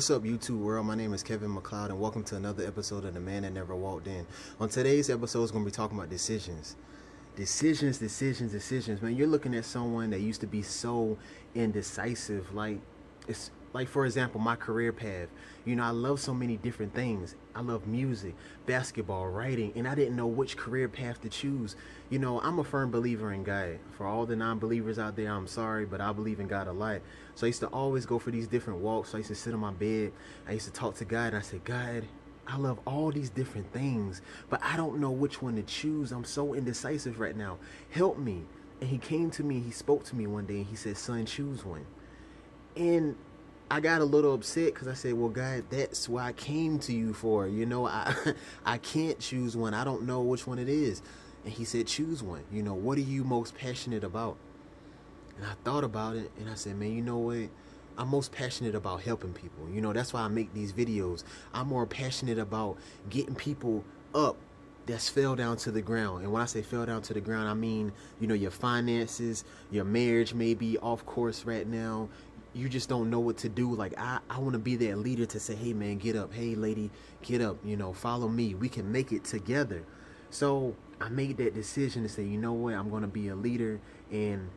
What's up, YouTube world? My name is Kevin McLeod, and welcome to another episode of The Man That Never Walked In. On today's episode, is going to be talking about decisions. Decisions. Man, you're looking at someone that used to be so indecisive. It's like, for example, my career path. You know, I love so many different things. I love music, basketball, writing, and I didn't know which career path to choose. You know, I'm a firm believer in God. For all the non-believers out there, I'm sorry, but I believe in God a lot. So I used to always go for these different walks. So I used to sit on my bed. I used to talk to God, and I said, God, I love all these different things, but I don't know which one to choose. I'm so indecisive right now. Help me. And he came to me, he spoke to me one day, and he said, son, choose one. And I got a little upset because I said, well, God, that's what I came to you for. You know, I can't choose one. I don't know which one it is. And he said, choose one. You know, what are you most passionate about? And I thought about it, and I said, man, you know what? I'm most passionate about helping people. You know, that's why I make these videos. I'm more passionate about getting people up that's fell down to the ground. And when I say fell down to the ground, I mean, you know, your finances, your marriage may be off course right now. You just don't know what to do. Like, I want to be that leader to say, hey, man, get up. Hey, lady, get up. You know, follow me. We can make it together. So I made that decision to say, you know what? I'm going to be a leader, and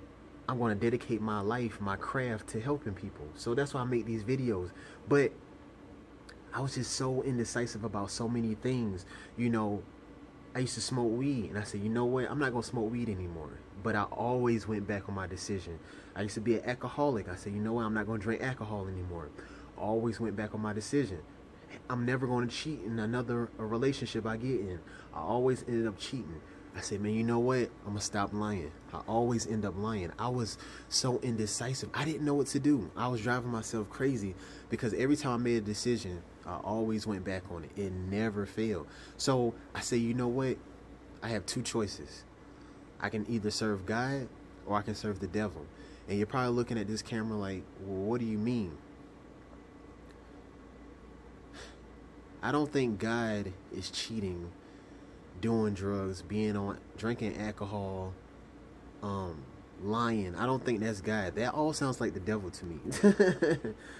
I'm going to dedicate my life, my craft to helping people. So that's why I make these videos. But I was just so indecisive about so many things. You know, I used to smoke weed, and I said, you know what? I'm not going to smoke weed anymore. But I always went back on my decision. I used to be an alcoholic. I said, you know what? I'm not going to drink alcohol anymore. Always went back on my decision. I'm never going to cheat in another relationship I get in. I always ended up cheating. I said, man, you know what? I'm going to stop lying. I always end up lying. I was so indecisive. I didn't know what to do. I was driving myself crazy because every time I made a decision, I always went back on it. It never failed. So I said, you know what? I have two choices. I can either serve God or I can serve the devil. And you're probably looking at this camera like, well, what do you mean? I don't think God is cheating, doing drugs, drinking alcohol, lying. I don't think that's God. That all sounds like the devil to me.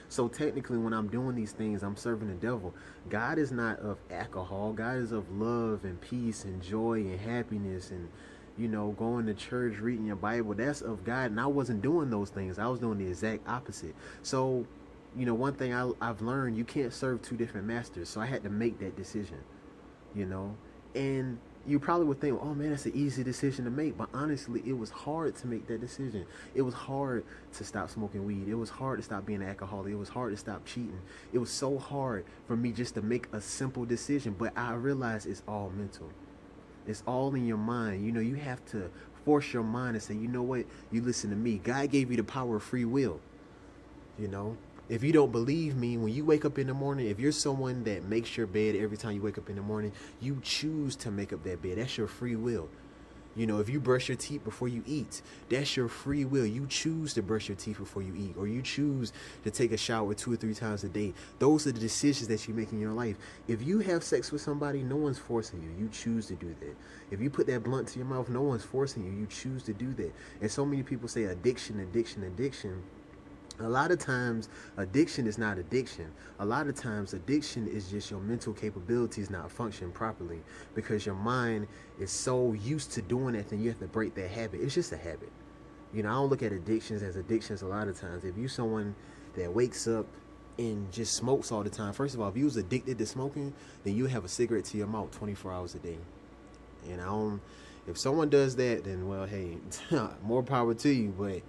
So technically, when I'm doing these things, I'm serving the devil. God is not of alcohol. God is of love and peace and joy and happiness and, you know, going to church, reading your Bible. That's of God. And I wasn't doing those things. I was doing the exact opposite. So, you know, one thing I've learned, you can't serve two different masters. So I had to make that decision, you know. And you probably would think, oh man, that's an easy decision to make. But honestly, it was hard to make that decision. It was hard to stop smoking weed. It was hard to stop being an alcoholic. It was hard to stop cheating. It was so hard for me just to make a simple decision. But I realized it's all mental. It's all in your mind. You know, you have to force your mind and say, you know what? You listen to me. God gave you the power of free will. You know, if you don't believe me, when you wake up in the morning, if you're someone that makes your bed every time you wake up in the morning, you choose to make up that bed. That's your free will. You know, if you brush your teeth before you eat, that's your free will. You choose to brush your teeth before you eat, or you choose to take a shower 2 or 3 times a day. Those are the decisions that you make in your life. If you have sex with somebody, no one's forcing you. You choose to do that. If you put that blunt to your mouth, no one's forcing you. You choose to do that. And so many people say addiction. A lot of times, addiction is not addiction. A lot of times, addiction is just your mental capabilities not functioning properly because your mind is so used to doing that thing, you have to break that habit. It's just a habit. You know, I don't look at addictions as addictions a lot of times. If you're someone that wakes up and just smokes all the time, first of all, if you was addicted to smoking, then you have a cigarette to your mouth 24 hours a day. And if someone does that, then, well, hey, more power to you, but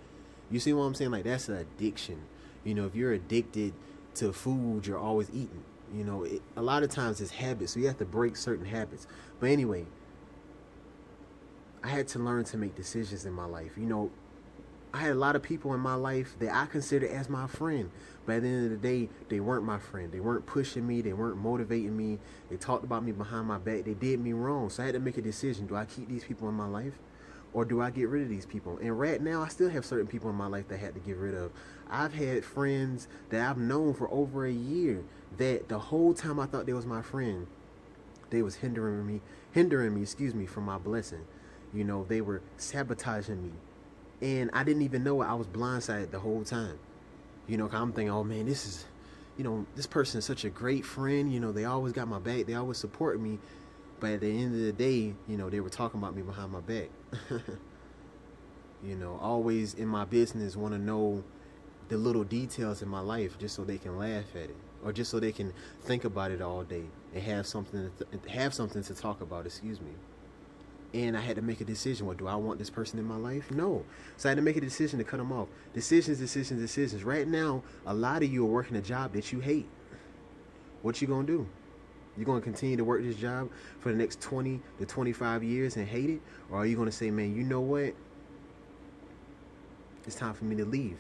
you see what I'm saying? Like, that's an addiction. You know, if you're addicted to food, you're always eating. You know, a lot of times it's habits, so you have to break certain habits. But anyway, I had to learn to make decisions in my life. You know, I had a lot of people in my life that I considered as my friend. But at the end of the day, they weren't my friend. They weren't pushing me. They weren't motivating me. They talked about me behind my back. They did me wrong. So I had to make a decision. Do I keep these people in my life? Or do I get rid of these people? And right now, I still have certain people in my life that I had to get rid of. I've had friends that I've known for over a year that the whole time I thought they was my friend, they was hindering me, from my blessing. You know, they were sabotaging me. And I didn't even know it. I was blindsided the whole time. You know, 'cause I'm thinking, oh man, this is, this person is such a great friend. They always got my back. They always support me. But at the end of the day, they were talking about me behind my back. Always in my business want to know the little details in my life just so they can laugh at it, or just so they can think about it all day and have something to talk about. Excuse me. And I had to make a decision. What, do I want this person in my life? No. So I had to make a decision to cut them off. Decisions. Right now, a lot of you are working a job that you hate. What you gonna do? You gonna continue to work this job for the next 20 to 25 years and hate it? Or are you gonna say, man, you know what? It's time for me to leave.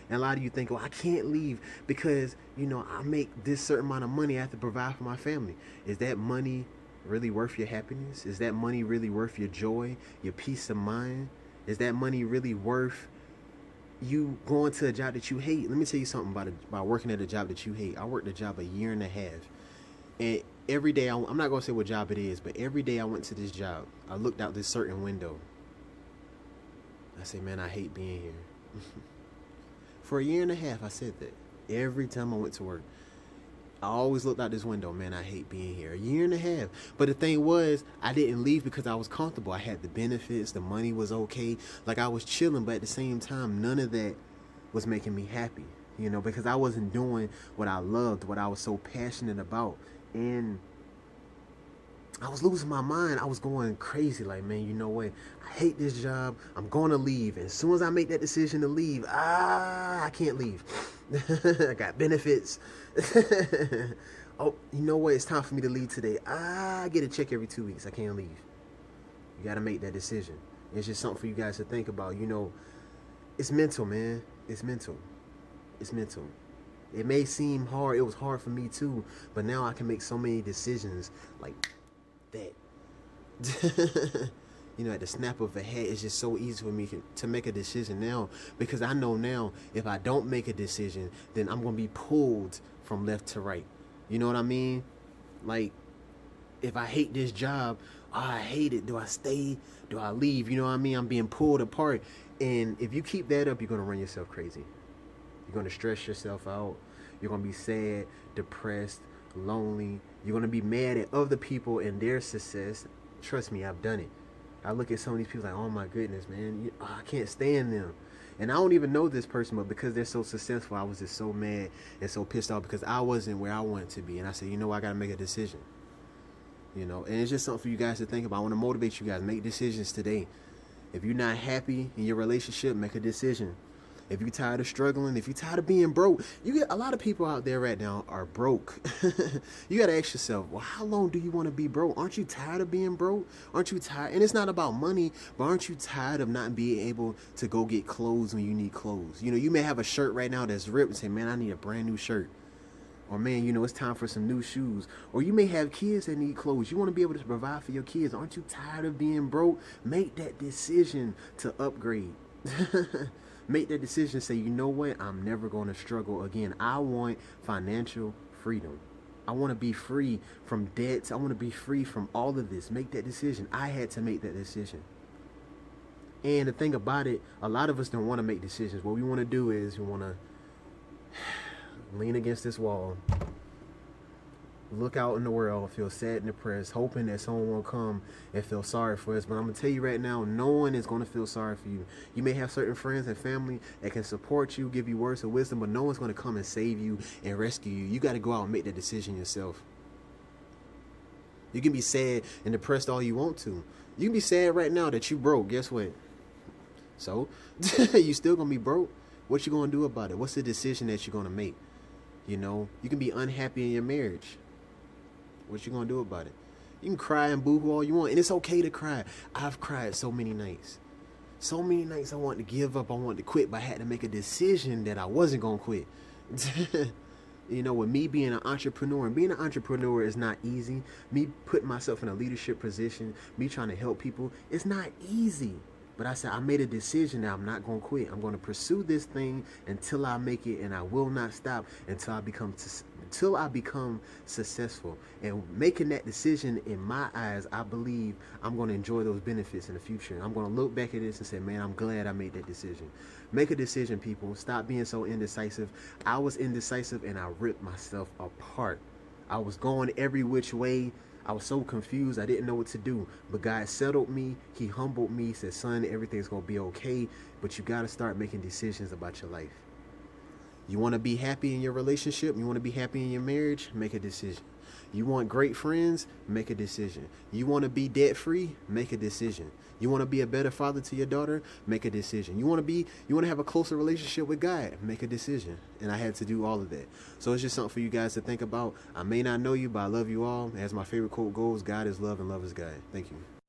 And a lot of you think, I can't leave because, I make this certain amount of money. I have to provide for my family. Is that money really worth your happiness? Is that money really worth your joy, your peace of mind? Is that money really worth you going to a job that you hate? Let me tell you something about working at a job that you hate. I worked a job a year and a half. And every day, I'm not going to say what job it is, but every day I went to this job, I looked out this certain window. I say, man, I hate being here. For a year and a half, I said that. Every time I went to work, I always looked out this window, man, I hate being here. A year and a half. But the thing was, I didn't leave because I was comfortable. I had the benefits. The money was okay. Like, I was chilling, but at the same time, none of that was making me happy, because I wasn't doing what I loved, what I was so passionate about. And I was losing my mind. I was going crazy. Like, man, you know what? I hate this job. I'm going to leave. And as soon as I make that decision to leave, I can't leave. I got benefits. Oh, you know what? It's time for me to leave today. I get a check every 2 weeks. I can't leave. You got to make that decision. It's just something for you guys to think about. It's mental, man. It's mental. It's mental. It may seem hard. It was hard for me too. But now I can make so many decisions like that. At the snap of a hat, it's just so easy for me to make a decision now, because I know now if I don't make a decision, then I'm going to be pulled from left to right. You know what I mean? Like, if I hate this job, I hate it. Do I stay? Do I leave? You know what I mean? I'm being pulled apart. And if you keep that up, you're going to run yourself crazy. You're going to stress yourself out. You're going to be sad, depressed, lonely. You're going to be mad at other people and their success. Trust me, I've done it. I look at some of these people like, oh my goodness, man, I can't stand them. And I don't even know this person, but because they're so successful, I was just so mad and so pissed off because I wasn't where I wanted to be. And I said, I got to make a decision. And it's just something for you guys to think about. I want to motivate you guys. Make decisions today. If you're not happy in your relationship, make a decision. If you're tired of struggling, if you're tired of being broke, you get a lot of people out there right now are broke. You got to ask yourself, well, how long do you want to be broke? Aren't you tired of being broke? Aren't you tired? And it's not about money, but aren't you tired of not being able to go get clothes when you need clothes? You may have a shirt right now that's ripped and say, man, I need a brand new shirt. Or, man, it's time for some new shoes. Or you may have kids that need clothes. You want to be able to provide for your kids. Aren't you tired of being broke? Make that decision to upgrade. Make that decision. Say, you know what? I'm never going to struggle again. I want financial freedom. I want to be free from debts. I want to be free from all of this. Make that decision. I had to make that decision. And the thing about it, a lot of us don't want to make decisions. What we want to do is we want to lean against this wall, look out in the world, feel sad and depressed, hoping that someone will come and feel sorry for us. But I'm going to tell you right now, no one is going to feel sorry for you. You may have certain friends and family that can support you, give you words of wisdom, but no one's going to come and save you and rescue you. You got to go out and make that decision yourself. You can be sad and depressed all you want to. You can be sad right now that you broke. Guess what? So, you still going to be broke. What you going to do about it? What's the decision that you're going to make? You can be unhappy in your marriage. What you gonna do about it? You can cry and boo-hoo all you want, and it's okay to cry. I've cried so many nights. So many nights I wanted to give up, I wanted to quit, but I had to make a decision that I wasn't gonna quit. With me being an entrepreneur, and being an entrepreneur is not easy. Me putting myself in a leadership position, me trying to help people, it's not easy. But I said, I made a decision that I'm not going to quit. I'm going to pursue this thing until I make it, and I will not stop until I become successful. And making that decision, in my eyes, I believe I'm going to enjoy those benefits in the future. And I'm going to look back at this and say, man, I'm glad I made that decision. Make a decision, people. Stop being so indecisive. I was indecisive and I ripped myself apart. I was going every which way. I was so confused. I didn't know what to do. But God settled me. He humbled me. He said, son, everything's going to be okay. But you got to start making decisions about your life. You want to be happy in your relationship? You want to be happy in your marriage? Make a decision. You want great friends? Make a decision. You want to be debt free? Make a decision. You want to be a better father to your daughter? Make a decision. You want to have a closer relationship with God? Make a decision. And I had to do all of that. So it's just something for you guys to think about. I may not know you, but I love you all. As my favorite quote goes, God is love and love is God. Thank you.